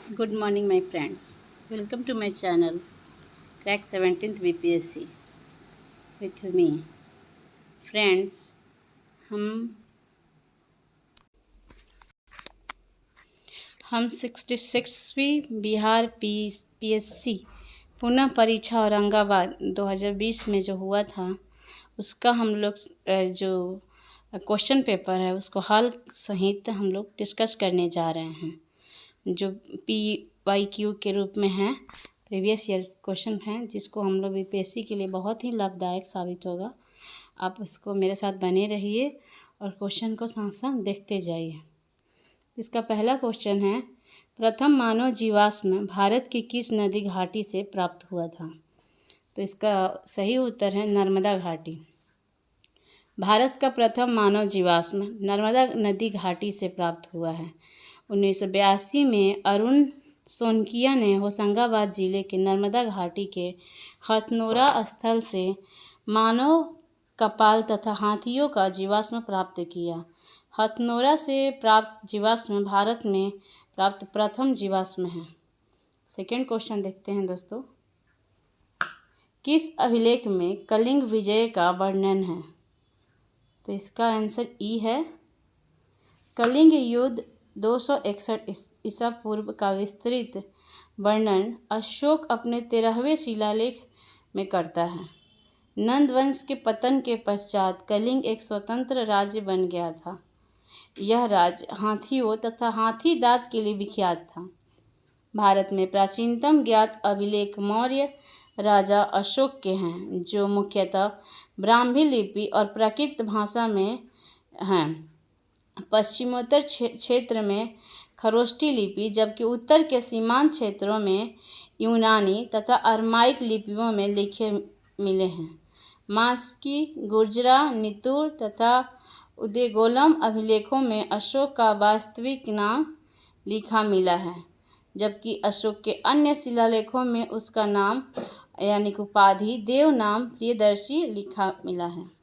Good morning, my friends. Welcome to my channel, Crack 17th BPSC with me. Friends, हम 66वीं Bihar PSC पुनः परीक्षा औरंगाबाद 2020 में जो हुआ था उसका हम लोग जो क्वेश्चन पेपर है उसको हल सहित हम लोग डिस्कस करने जा रहे हैं, जो PYQ के रूप में है, प्रीवियस ईयर क्वेश्चन है, जिसको हम लोग बीपीएससी के लिए बहुत ही लाभदायक साबित होगा। आप इसको मेरे साथ बने रहिए और क्वेश्चन को साथ साथ देखते जाइए। इसका पहला क्वेश्चन है, प्रथम मानव जीवाश्म भारत की किस नदी घाटी से प्राप्त हुआ था? तो इसका सही उत्तर है नर्मदा घाटी। भारत का प्रथम मानव जीवाश्म नर्मदा नदी घाटी से प्राप्त हुआ है। 1982 में अरुण सोनकिया ने होशंगाबाद जिले के नर्मदा घाटी के हथनोरा स्थल से मानव कपाल तथा हाथियों का जीवाश्म प्राप्त किया। हथनोरा से प्राप्त जीवाश्म भारत में प्राप्त प्रथम जीवाश्म है। सेकेंड क्वेश्चन देखते हैं दोस्तों, किस अभिलेख में कलिंग विजय का वर्णन है? तो इसका आंसर ई है। कलिंग युद्ध 261 ईसा पूर्व का विस्तृत वर्णन अशोक अपने 13वें शिलालेख में करता है। नंद वंश के पतन के पश्चात कलिंग एक स्वतंत्र राज्य बन गया था। यह राज्य हाथियों तथा हाथी दांत के लिए विख्यात था। भारत में प्राचीनतम ज्ञात अभिलेख मौर्य राजा अशोक के हैं, जो मुख्यतः ब्राह्मी लिपि और प्राकृत भाषा में हैं। पश्चिमोत्तर क्षेत्र में खरोष्ठी लिपि, जबकि उत्तर के सीमांत क्षेत्रों में यूनानी तथा अरमाइक लिपियों में लिखे मिले हैं। मास्की, गुर्जरा, नितुर तथा उदेगोलम अभिलेखों में अशोक का वास्तविक नाम लिखा मिला है, जबकि अशोक के अन्य शिलालेखों में उसका नाम यानी कि उपाधि देव नाम प्रियदर्शी लिखा मिला है।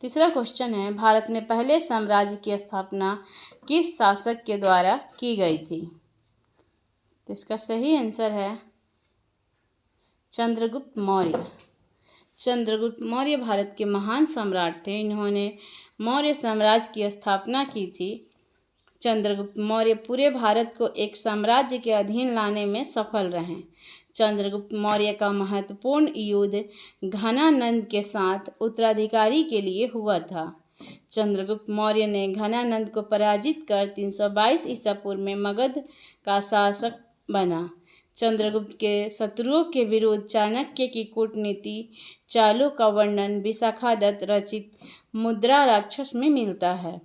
तीसरा क्वेश्चन है, भारत में पहले साम्राज्य की स्थापना किस शासक के द्वारा की गई थी? तो इसका सही आंसर है चंद्रगुप्त मौर्य। चंद्रगुप्त मौर्य भारत के महान सम्राट थे। इन्होंने मौर्य साम्राज्य की स्थापना की थी। चंद्रगुप्त मौर्य पूरे भारत को एक साम्राज्य के अधीन लाने में सफल रहे। चंद्रगुप्त मौर्य का महत्वपूर्ण युद्ध घनानंद के साथ उत्तराधिकारी के लिए हुआ था। चंद्रगुप्त मौर्य ने घनानंद को पराजित कर 322 ईसा पूर्व में मगध का शासक बना। चंद्रगुप्त के शत्रुओं के विरुद्ध चाणक्य की कूटनीति चालों का वर्णन विशाखादत्त रचित मुद्रा राक्षस में मिलता है।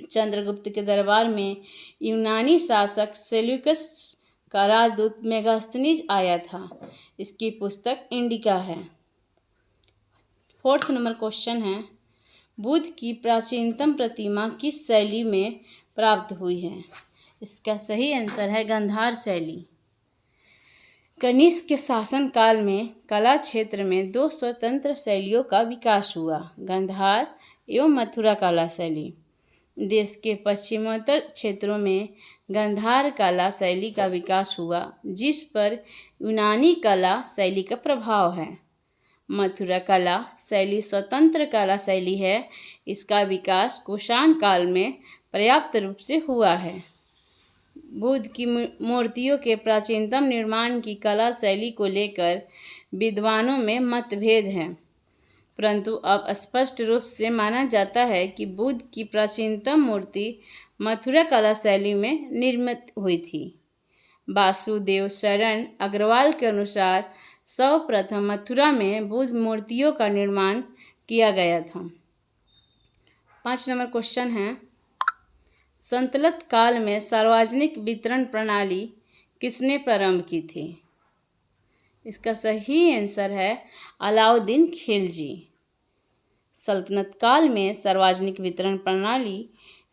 चंद्रगुप्त के दरबार में यूनानी शासक सेल्यूकस का राजदूत मेगास्थनीज आया था। इसकी पुस्तक इंडिका है। फोर्थ नंबर क्वेश्चन है, बुद्ध की प्राचीनतम प्रतिमा किस शैली में प्राप्त हुई है? इसका सही आंसर है गांधार शैली। कनिष्क के शासन काल में कला क्षेत्र में दो स्वतंत्र शैलियों का विकास हुआ, गांधार एवं मथुरा कला शैली। देश के पश्चिमोत्तर क्षेत्रों में गांधार कला शैली का विकास हुआ, जिस पर यूनानी कला शैली का प्रभाव है। मथुरा कला शैली स्वतंत्र कला शैली है। इसका विकास कुषाण काल में पर्याप्त रूप से हुआ है। बुद्ध की मूर्तियों के प्राचीनतम निर्माण की कला शैली को लेकर विद्वानों में मतभेद है, परंतु अब स्पष्ट रूप से माना जाता है कि बुद्ध की प्राचीनतम मूर्ति मथुरा कला शैली में निर्मित हुई थी। वासुदेव शरण अग्रवाल के अनुसार सर्वप्रथम मथुरा में बुद्ध मूर्तियों का निर्माण किया गया था। 5 नंबर क्वेश्चन है, संतलत काल में सार्वजनिक वितरण प्रणाली किसने प्रारंभ की थी? इसका सही आंसर है अलाउद्दीन खिलजी। सल्तनत काल में सार्वजनिक वितरण प्रणाली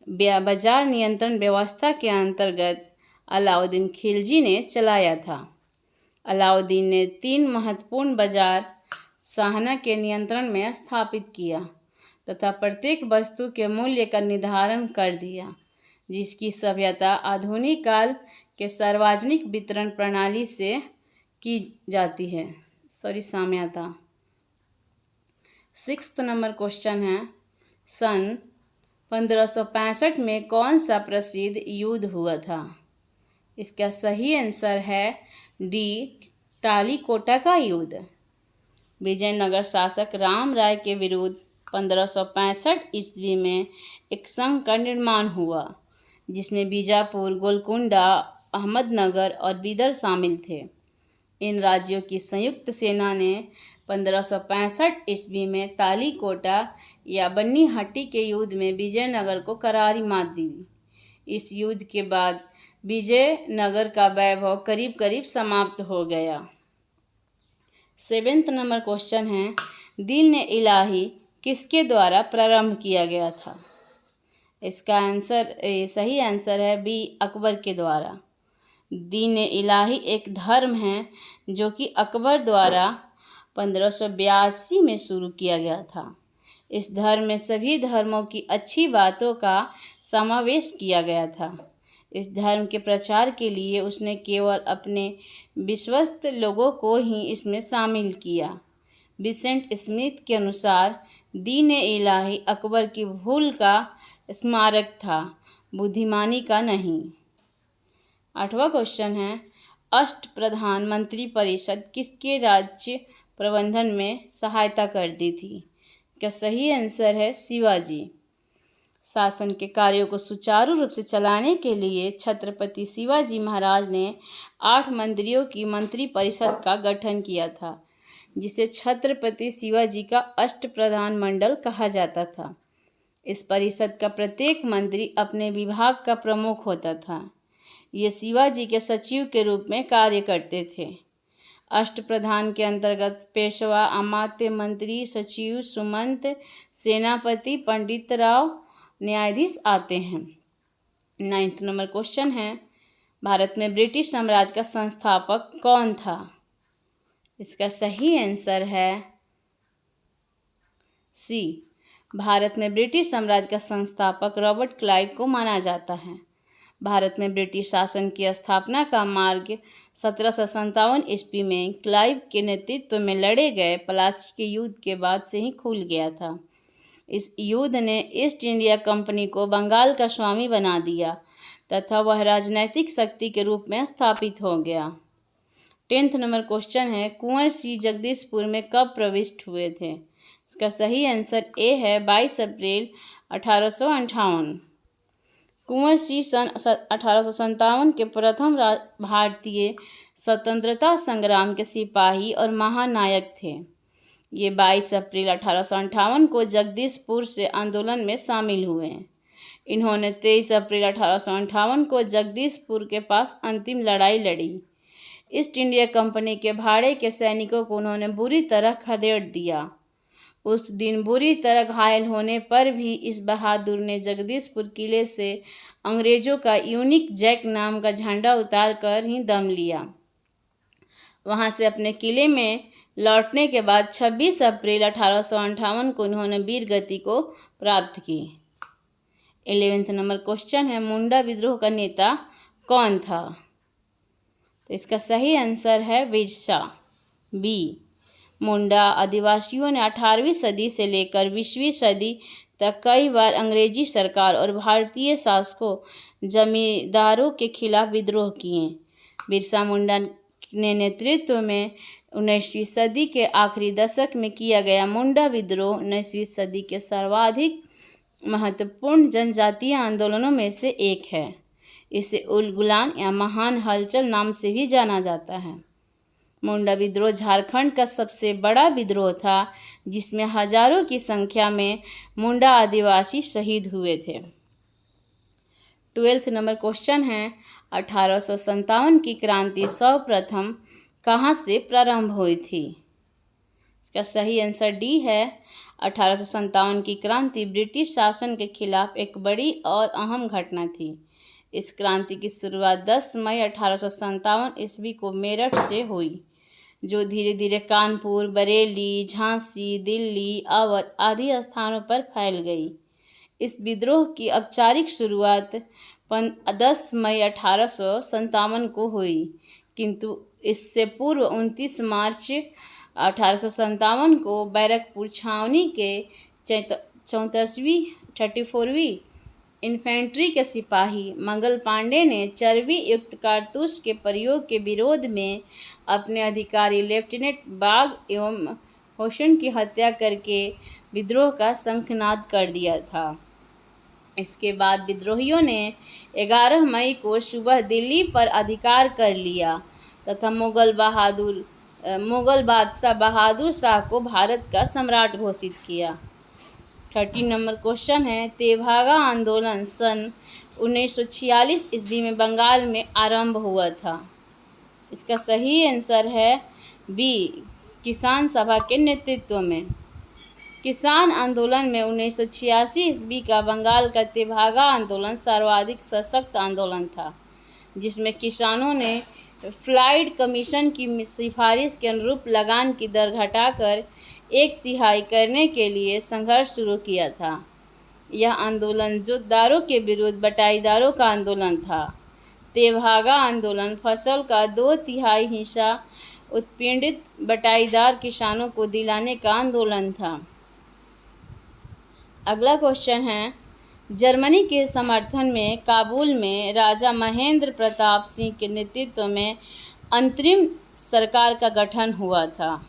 बाजार नियंत्रण व्यवस्था के अंतर्गत अलाउद्दीन खिलजी ने चलाया था। अलाउद्दीन ने 3 महत्वपूर्ण बाजार शाहना के नियंत्रण में स्थापित किया तथा प्रत्येक वस्तु के मूल्य का निर्धारण कर दिया। जिसकी सभ्यता आधुनिक काल के सार्वजनिक वितरण प्रणाली से की जाती है। साम्यता। 6th नंबर क्वेश्चन है, सन 1565 में कौन सा प्रसिद्ध युद्ध हुआ था? इसका सही आंसर है डी, तालीकोटा का युद्ध। विजयनगर शासक राम राय के विरुद्ध 1565 ईस्वी में एक संघ का निर्माण हुआ, जिसमें बीजापुर, गोलकुंडा, अहमदनगर और बीदर शामिल थे। इन राज्यों की संयुक्त सेना ने 1565 ईस्वी में तालीकोटा या बन्नीहट्टी के युद्ध में विजयनगर को करारी मात दी। इस युद्ध के बाद विजयनगर का वैभव करीब करीब समाप्त हो गया। 7th नंबर क्वेश्चन है, दीन इलाही किसके द्वारा प्रारंभ किया गया था? इसका सही आंसर है बी, अकबर के द्वारा। दीन इलाही एक धर्म है जो कि अकबर द्वारा 1582 में शुरू किया गया था। इस धर्म में सभी धर्मों की अच्छी बातों का समावेश किया गया था। इस धर्म के प्रचार के लिए उसने केवल अपने विश्वस्त लोगों को ही इसमें शामिल किया। विसेंट स्मिथ के अनुसार दीन इलाही अकबर की भूल का स्मारक था, बुद्धिमानी का नहीं। 8वां क्वेश्चन है, अष्टप्रधान मंत्रिपरिषद किसके राज्य प्रबंधन में सहायता करती थी? क्या सही आंसर है शिवाजी। शासन के कार्यों को सुचारू रूप से चलाने के लिए छत्रपति शिवाजी महाराज ने 8 मंत्रियों की मंत्रिपरिषद का गठन किया था, जिसे छत्रपति शिवाजी का अष्टप्रधान मंडल कहा जाता था। इस परिषद का प्रत्येक मंत्री अपने विभाग का प्रमुख होता था। ये शिवाजी के सचिव के रूप में कार्य करते थे। अष्टप्रधान के अंतर्गत पेशवा, अमात्य, मंत्री, सचिव, सुमंत, सेनापति, पंडितराव, न्यायाधीश आते हैं। 9th नंबर क्वेश्चन है, भारत में ब्रिटिश साम्राज्य का संस्थापक कौन था? इसका सही आंसर है सी, भारत में ब्रिटिश साम्राज्य का संस्थापक रॉबर्ट क्लाइव को माना जाता है। भारत में ब्रिटिश शासन की स्थापना का मार्ग 1757 ईस्वी में क्लाइव के नेतृत्व में लड़े गए प्लासी के युद्ध के बाद से ही खुल गया था। इस युद्ध ने ईस्ट इंडिया कंपनी को बंगाल का स्वामी बना दिया तथा वह राजनैतिक शक्ति के रूप में स्थापित हो गया। 10th नंबर क्वेश्चन है, कुंवर सिंह जगदीशपुर में कब प्रविष्ट हुए थे? इसका सही आंसर ए है 22 अप्रैल 1858। कुंवर सिंह सन 1857 के प्रथम भारतीय स्वतंत्रता संग्राम के सिपाही और महानायक थे। ये 22 अप्रैल 1858 को जगदीशपुर से आंदोलन में शामिल हुए। इन्होंने 23 अप्रैल 1858 को जगदीशपुर के पास अंतिम लड़ाई लड़ी। ईस्ट इंडिया कंपनी के भाड़े के सैनिकों को उन्होंने बुरी तरह खदेड़ दिया। उस दिन बुरी तरह घायल होने पर भी इस बहादुर ने जगदीशपुर किले से अंग्रेजों का यूनिक जैक नाम का झंडा उतार कर ही दम लिया। वहां से अपने किले में लौटने के बाद 26 अप्रैल 1858 को उन्होंने वीर गति को प्राप्त की। 11th नंबर क्वेश्चन है, मुंडा विद्रोह का नेता कौन था? तो इसका सही आंसर है बिरसा, बी। मुंडा आदिवासियों ने 18वीं सदी से लेकर 20वीं सदी तक कई बार अंग्रेजी सरकार और भारतीय शासकों जमींदारों के खिलाफ विद्रोह किए। बिरसा मुंडा ने नेतृत्व में 19वीं सदी के आखिरी दशक में किया गया मुंडा विद्रोह 19वीं सदी के सर्वाधिक महत्वपूर्ण जनजातीय आंदोलनों में से एक है। इसे उल गुलान या महान हलचल नाम से भी जाना जाता है। मुंडा विद्रोह झारखंड का सबसे बड़ा विद्रोह था, जिसमें हजारों की संख्या में मुंडा आदिवासी शहीद हुए थे। 12th नंबर क्वेश्चन है, 1857 की क्रांति सर्वप्रथम कहाँ से प्रारंभ हुई थी? इसका सही आंसर डी है। 1857 की क्रांति ब्रिटिश शासन के खिलाफ एक बड़ी और अहम घटना थी। इस क्रांति की शुरुआत 10 मई 1857 ईस्वी को मेरठ से हुई, जो धीरे धीरे कानपुर, बरेली, झांसी, दिल्ली, अवध आदि स्थानों पर फैल गई। इस विद्रोह की औपचारिक शुरुआत 10 मई 1857 को हुई, किंतु इससे पूर्व 29 मार्च 1857 को बैरकपुर छावनी के 34वीं इन्फेंट्री के सिपाही मंगल पांडे ने चर्बी युक्त कारतूस के प्रयोग के विरोध में अपने अधिकारी लेफ्टिनेंट बाग एवं होशन की हत्या करके विद्रोह का शंखनाद कर दिया था। इसके बाद विद्रोहियों ने 11 मई को सुबह दिल्ली पर अधिकार कर लिया तथा मुगल बादशाह बहादुर शाह को भारत का सम्राट घोषित किया। 13 नंबर क्वेश्चन है, तेभागा आंदोलन सन 1946 ईस्वी में बंगाल में आरंभ हुआ था। इसका सही आंसर है बी, किसान सभा के नेतृत्व में। किसान आंदोलन में 1986 ईस्वी का बंगाल का तेभागा आंदोलन सर्वाधिक सशक्त आंदोलन था, जिसमें किसानों ने फ्लाइड कमीशन की सिफारिश के अनुरूप लगान की दर घटाकर 1/3 करने के लिए संघर्ष शुरू किया था। यह आंदोलन जोतदारों के विरुद्ध बटाईदारों का आंदोलन था। तेभागा आंदोलन फसल का 2/3 हिस्सा उत्पीड़ित बटाईदार किसानों को दिलाने का आंदोलन था। अगला क्वेश्चन है, जर्मनी के समर्थन में काबुल में राजा महेंद्र प्रताप सिंह के नेतृत्व में अंतरिम सरकार का गठन हुआ था।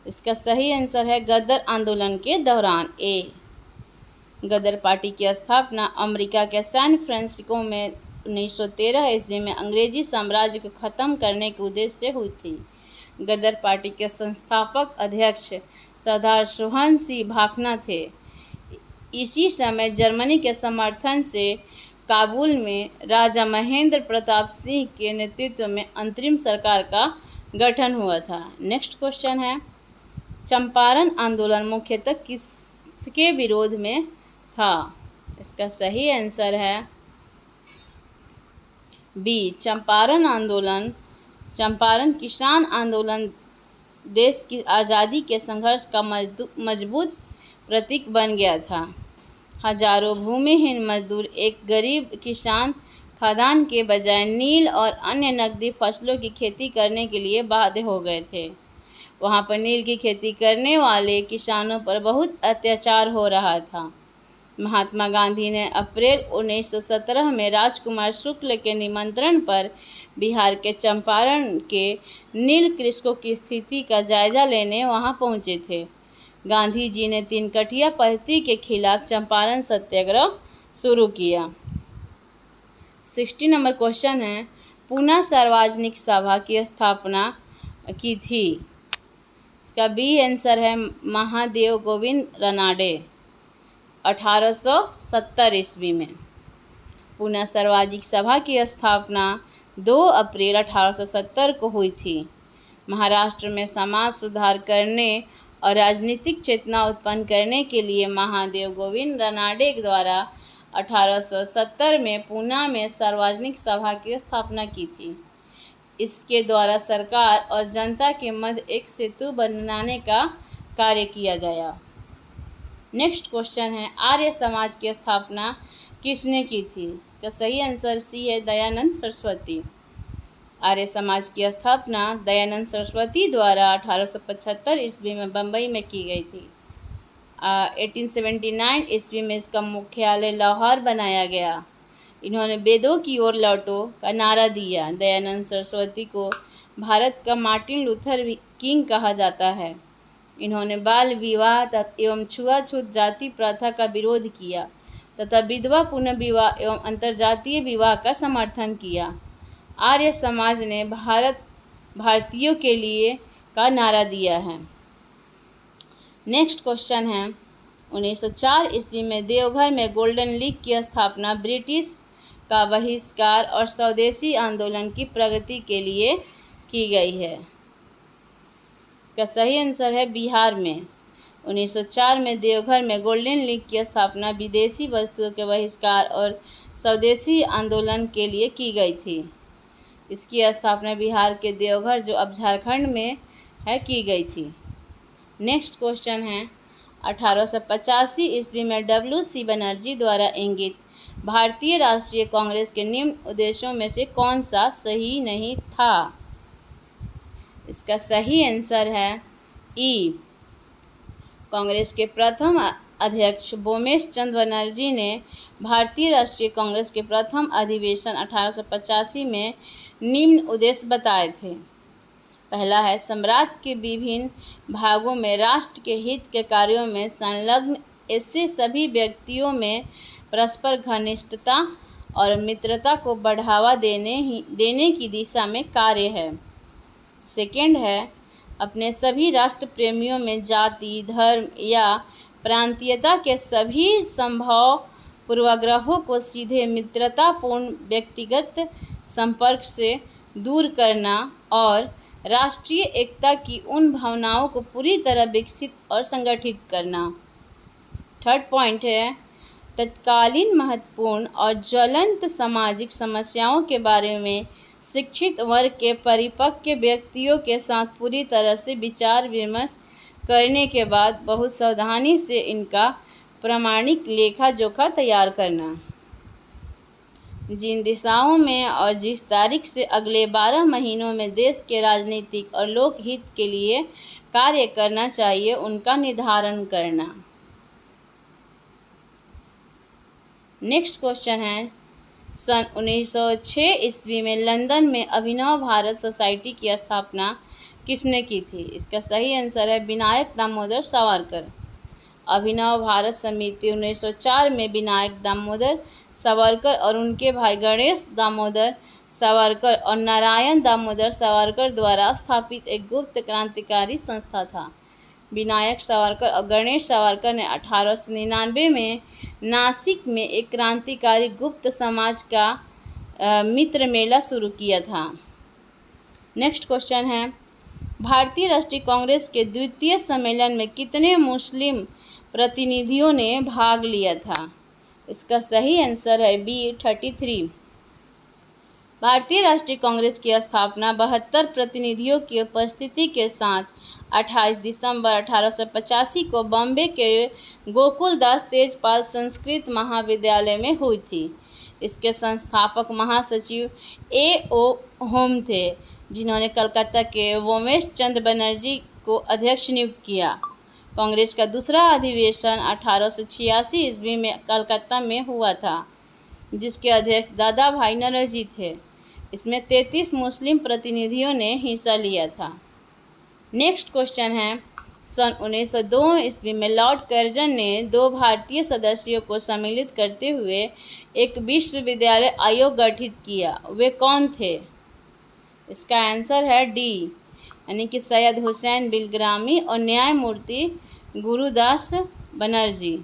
इसका सही आंसर है गदर आंदोलन के दौरान ए। गदर पार्टी की स्थापना अमेरिका के सैन फ्रांसिस्को में 1913 ईस्वी में अंग्रेजी साम्राज्य को खत्म करने के उद्देश्य से हुई थी। गदर पार्टी के संस्थापक अध्यक्ष सरदार सोहन सिंह भाखना थे। इसी समय जर्मनी के समर्थन से काबुल में राजा महेंद्र प्रताप सिंह के नेतृत्व में अंतरिम सरकार का गठन हुआ था। नेक्स्ट क्वेश्चन है, चंपारण आंदोलन मुख्यतः किसके विरोध में था? इसका सही आंसर है बी, चंपारण आंदोलन। चंपारण किसान आंदोलन देश की आज़ादी के संघर्ष का मजबूत प्रतीक बन गया था। हजारों भूमिहीन मजदूर एक गरीब किसान खाद्यान्न के बजाय नील और अन्य नकदी फसलों की खेती करने के लिए बाध्य हो गए थे। वहाँ पर नील की खेती करने वाले किसानों पर बहुत अत्याचार हो रहा था। महात्मा गांधी ने अप्रैल 1917 में राजकुमार शुक्ल के निमंत्रण पर बिहार के चंपारण के नील कृषकों की स्थिति का जायजा लेने वहां पहुंचे थे। गांधी जी ने 3 कठिया पद्धति के खिलाफ चंपारण सत्याग्रह शुरू किया। 60 नंबर क्वेश्चन है, पूना सार्वजनिक सभा की स्थापना की थी? इसका बी आंसर है महादेव गोविंद रानडे 1870 ईस्वी में। पूना सार्वजनिक सभा की स्थापना 2 अप्रैल 1870 को हुई थी। महाराष्ट्र में समाज सुधार करने और राजनीतिक चेतना उत्पन्न करने के लिए महादेव गोविंद रानडे द्वारा 1870 में पूना में सार्वजनिक सभा की स्थापना की थी। इसके द्वारा सरकार और जनता के मध्य एक सेतु बनाने का कार्य किया गया। नेक्स्ट क्वेश्चन है, आर्य समाज की स्थापना किसने की थी? इसका सही आंसर सी है, दयानंद सरस्वती। आर्य समाज की स्थापना दयानंद सरस्वती द्वारा 1875 ईस्वी में बम्बई में की गई थी। 1879 ईस्वी में इसका मुख्यालय लाहौर बनाया गया। इन्होंने वेदों की ओर लौटो का नारा दिया। दयानंद सरस्वती को भारत का मार्टिन लूथर किंग कहा जाता है। इन्होंने बाल विवाह एवं छुआछूत जाति प्रथा का विरोध किया तथा विधवा पुनर्विवाह एवं अंतर्जातीय विवाह का समर्थन किया। आर्य समाज ने भारतीयों के लिए का नारा दिया है। नेक्स्ट क्वेश्चन है, 1904 ईस्वी में देवघर में गोल्डन लीग की स्थापना ब्रिटिश का बहिष्कार और स्वदेशी आंदोलन की प्रगति के लिए की गई है। इसका सही आंसर है बिहार में। 1904 में देवघर में गोल्डन लीग की स्थापना विदेशी वस्तुओं के बहिष्कार और स्वदेशी आंदोलन के लिए की गई थी। इसकी स्थापना बिहार के देवघर, जो अब झारखंड में है, की गई थी। नेक्स्ट क्वेश्चन है, 1885 ईस्वी में W.C. बनर्जी द्वारा इंगित भारतीय राष्ट्रीय कांग्रेस के निम्न उद्देश्यों में से कौन सा सही नहीं था? इसका सही आंसर है ई। कांग्रेस के प्रथम अध्यक्ष बोमेश चंद्र बनर्जी ने भारतीय राष्ट्रीय कांग्रेस के प्रथम अधिवेशन 1885 में निम्न उद्देश्य बताए थे। पहला है साम्राज्य के विभिन्न भागों में राष्ट्र के हित के कार्यों में संलग्न ऐसे सभी व्यक्तियों में परस्पर घनिष्ठता और मित्रता को बढ़ावा देने की दिशा में कार्य है। सेकेंड है अपने सभी राष्ट्र प्रेमियों में जाति, धर्म या प्रांतीयता के सभी संभव पूर्वाग्रहों को सीधे मित्रतापूर्ण व्यक्तिगत संपर्क से दूर करना और राष्ट्रीय एकता की उन भावनाओं को पूरी तरह विकसित और संगठित करना। थर्ड पॉइंट है तत्कालीन महत्वपूर्ण और ज्वलंत सामाजिक समस्याओं के बारे में शिक्षित वर्ग के परिपक्व व्यक्तियों के साथ पूरी तरह से विचार विमर्श करने के बाद बहुत सावधानी से इनका प्रामाणिक लेखा जोखा तैयार करना। जिन दिशाओं में और जिस तारीख से अगले 12 महीनों में देश के राजनीतिक और लोक हित के लिए कार्य करना चाहिए उनका निर्धारण करना। नेक्स्ट क्वेश्चन है सन 1906 ईस्वी में लंदन में अभिनव भारत सोसाइटी की स्थापना किसने की थी? इसका सही आंसर है विनायक दामोदर सावरकर। अभिनव भारत समिति 1904 में विनायक दामोदर सावरकर और उनके भाई गणेश दामोदर सावरकर और नारायण दामोदर सावरकर द्वारा स्थापित एक गुप्त क्रांतिकारी संस्था था। विनायक सावरकर और गणेश सावरकर ने 1899 में नासिक में एक क्रांतिकारी गुप्त समाज का मित्र मेला शुरू किया था। नेक्स्ट क्वेश्चन है भारतीय राष्ट्रीय कांग्रेस के द्वितीय सम्मेलन में कितने मुस्लिम प्रतिनिधियों ने भाग लिया था? इसका सही आंसर है बी 33। भारतीय राष्ट्रीय कांग्रेस की स्थापना 72 प्रतिनिधियों की उपस्थिति के साथ 28 दिसंबर 1885 को बॉम्बे के गोकुलदास तेजपाल संस्कृत महाविद्यालय में हुई थी। इसके संस्थापक महासचिव A.O. होम थे, जिन्होंने कलकत्ता के बोमेश चंद्र बनर्जी को अध्यक्ष नियुक्त किया। कांग्रेस का दूसरा अधिवेशन 1886 ईस्वी में कलकत्ता में हुआ था, जिसके अध्यक्ष दादा भाई नौरोजी थे। इसमें 33 मुस्लिम प्रतिनिधियों ने हिस्सा लिया था। नेक्स्ट क्वेश्चन है सन 1902 ईस्वी में लॉर्ड कर्जन ने 2 भारतीय सदस्यों को सम्मिलित करते हुए एक विश्वविद्यालय आयोग गठित किया। वे कौन थे? इसका आंसर है डी, यानी कि सैयद हुसैन बिलग्रामी और न्यायमूर्ति गुरुदास बनर्जी।